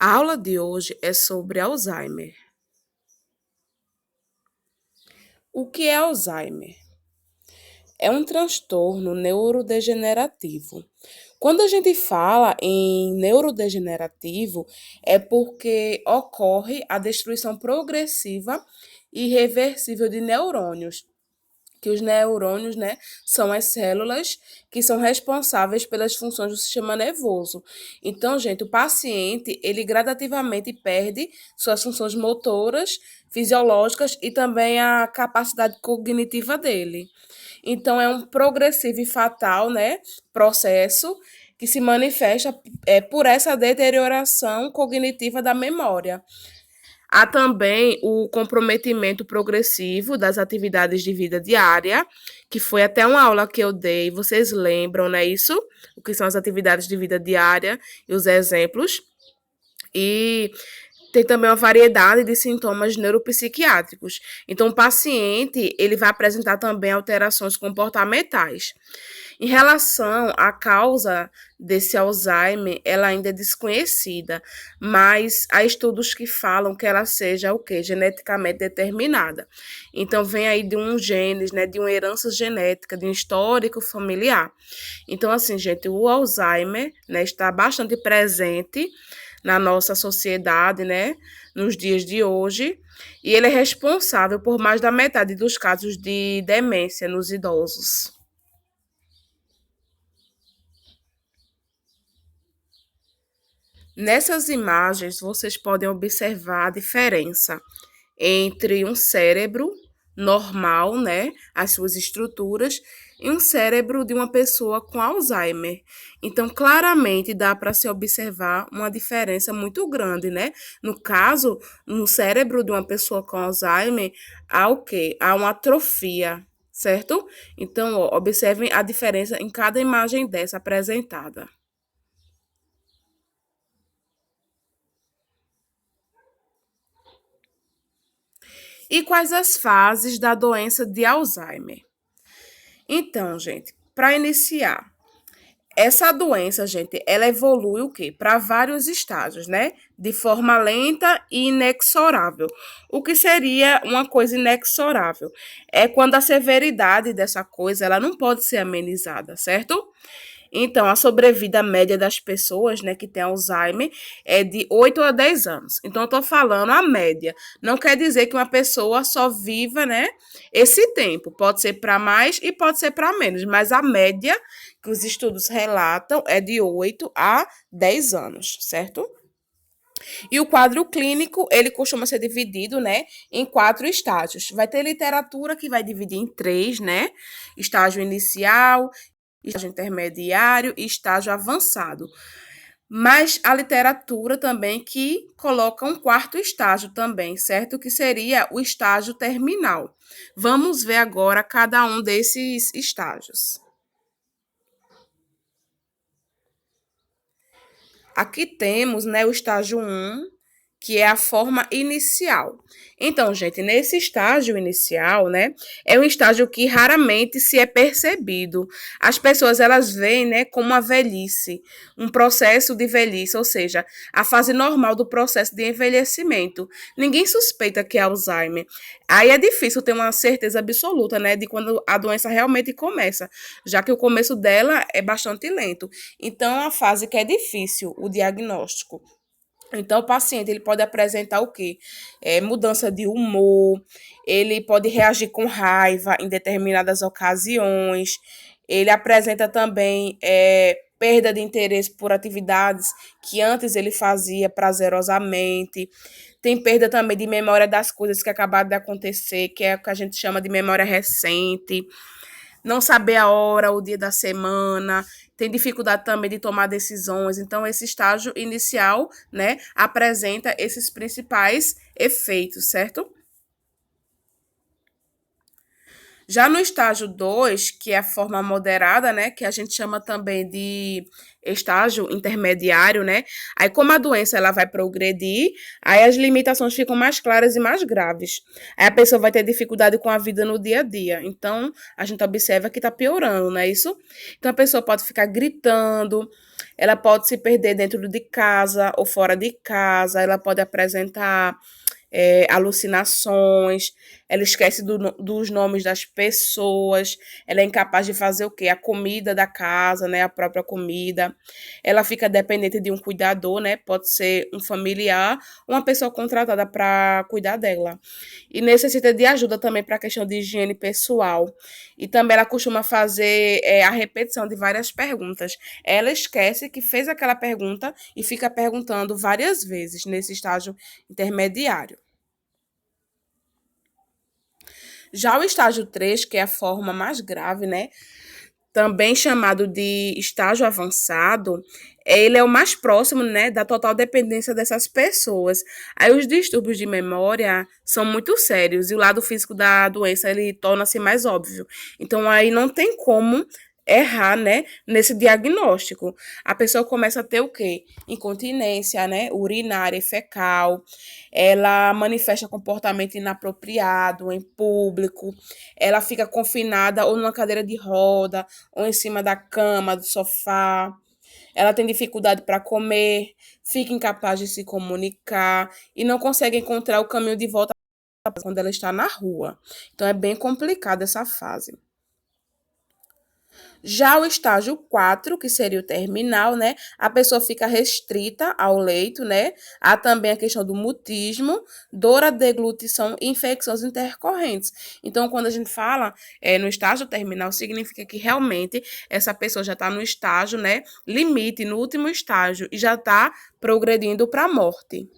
A aula de hoje é sobre Alzheimer. O que é Alzheimer? É um transtorno neurodegenerativo. Quando a gente fala em neurodegenerativo, é porque ocorre a destruição progressiva e irreversível de neurônios, que os neurônios, né, são as células que são responsáveis pelas funções do sistema nervoso. Então, gente, o paciente, ele gradativamente perde suas funções motoras, fisiológicas e também a capacidade cognitiva dele. Então, é um progressivo e fatal, né, processo que se manifesta por essa deterioração cognitiva da memória. Há também o comprometimento progressivo das atividades de vida diária, que foi até uma aula que eu dei, vocês lembram, não é isso? O que são as atividades de vida diária e os exemplos. E tem também uma variedade de sintomas neuropsiquiátricos. Então, o paciente, ele vai apresentar também alterações comportamentais. Em relação à causa desse Alzheimer, ela ainda é desconhecida, mas há estudos que falam que ela seja o quê? Geneticamente determinada. Então, vem aí de um genes, né, de uma herança genética, de um histórico familiar. Então, assim, gente, o Alzheimer, né, está bastante presente na nossa sociedade, né, nos dias de hoje, e ele é responsável por mais da metade dos casos de demência nos idosos. Nessas imagens, vocês podem observar a diferença entre um cérebro normal, né, as suas estruturas, e um cérebro de uma pessoa com Alzheimer. Então, claramente dá para se observar uma diferença muito grande, né? No caso, no cérebro de uma pessoa com Alzheimer, há o quê? Há uma atrofia, certo? Então, ó, observem a diferença em cada imagem dessa apresentada. E quais as fases da doença de Alzheimer? Então, gente, para iniciar, essa doença, gente, ela evolui o quê? Para vários estágios, né? De forma lenta e inexorável. O que seria uma coisa inexorável? É quando a severidade dessa coisa, ela não pode ser amenizada, certo? Então, a sobrevida média das pessoas, né, que têm Alzheimer é de 8 a 10 anos. Então, eu estou falando a média. Não quer dizer que uma pessoa só viva, né, esse tempo. Pode ser para mais e pode ser para menos, mas a média que os estudos relatam é de 8 a 10 anos, certo? E o quadro clínico, ele costuma ser dividido, né, em quatro estágios. Vai ter literatura que vai dividir em três, né? Estágio inicial, estágio intermediário e estágio avançado. Mas a literatura também que coloca um quarto estágio também, certo? Que seria o estágio terminal. Vamos ver agora cada um desses estágios. Aqui temos, né, o estágio um, que é a forma inicial. Então, gente, nesse estágio inicial, né, é um estágio que raramente se é percebido. As pessoas elas veem, né, como a velhice, um processo de velhice, ou seja, a fase normal do processo de envelhecimento. Ninguém suspeita que é Alzheimer. Aí é difícil ter uma certeza absoluta, né, de quando a doença realmente começa, já que o começo dela é bastante lento. Então, é uma fase que é difícil o diagnóstico. Então, o paciente ele pode apresentar o quê? Mudança de humor, ele pode reagir com raiva em determinadas ocasiões, ele apresenta também perda de interesse por atividades que antes ele fazia prazerosamente, tem perda também de memória das coisas que acabaram de acontecer, que é o que a gente chama de memória recente, não saber a hora, o dia da semana, tem dificuldade também de tomar decisões. Então, esse estágio inicial, né, apresenta esses principais efeitos, certo? Já no estágio 2, que é a forma moderada, né, que a gente chama também de estágio intermediário, né? Aí como a doença ela vai progredir, aí as limitações ficam mais claras e mais graves. Aí a pessoa vai ter dificuldade com a vida no dia a dia. Então, a gente observa que está piorando, não é isso? Então a pessoa pode ficar gritando, ela pode se perder dentro de casa ou fora de casa, ela pode apresentar alucinações, ela esquece dos nomes das pessoas, ela é incapaz de fazer o quê? A comida da casa, né? A própria comida. Ela fica dependente de um cuidador, né? Pode ser um familiar, uma pessoa contratada para cuidar dela. E necessita de ajuda também para a questão de higiene pessoal. E também ela costuma fazer a repetição de várias perguntas. Ela esquece que fez aquela pergunta e fica perguntando várias vezes nesse estágio intermediário. Já o estágio 3, que é a forma mais grave, né? Também chamado de estágio avançado, ele é o mais próximo, né, da total dependência dessas pessoas. Aí os distúrbios de memória são muito sérios e o lado físico da doença ele torna-se mais óbvio. Então aí não tem como errar, né, nesse diagnóstico. A pessoa começa a ter o quê? Incontinência, né, urinária e fecal. Ela manifesta comportamento inapropriado em público. Ela fica confinada ou numa cadeira de roda, ou em cima da cama, do sofá. Ela tem dificuldade para comer, fica incapaz de se comunicar e não consegue encontrar o caminho de volta quando ela está na rua. Então é bem complicada essa fase. Já o estágio 4, que seria o terminal, né? A pessoa fica restrita ao leito, né? Há também a questão do mutismo, dor à deglutição e infecções intercorrentes. Então, quando a gente fala no estágio terminal, significa que realmente essa pessoa já está no estágio, né? Limite, no último estágio, e já está progredindo para a morte.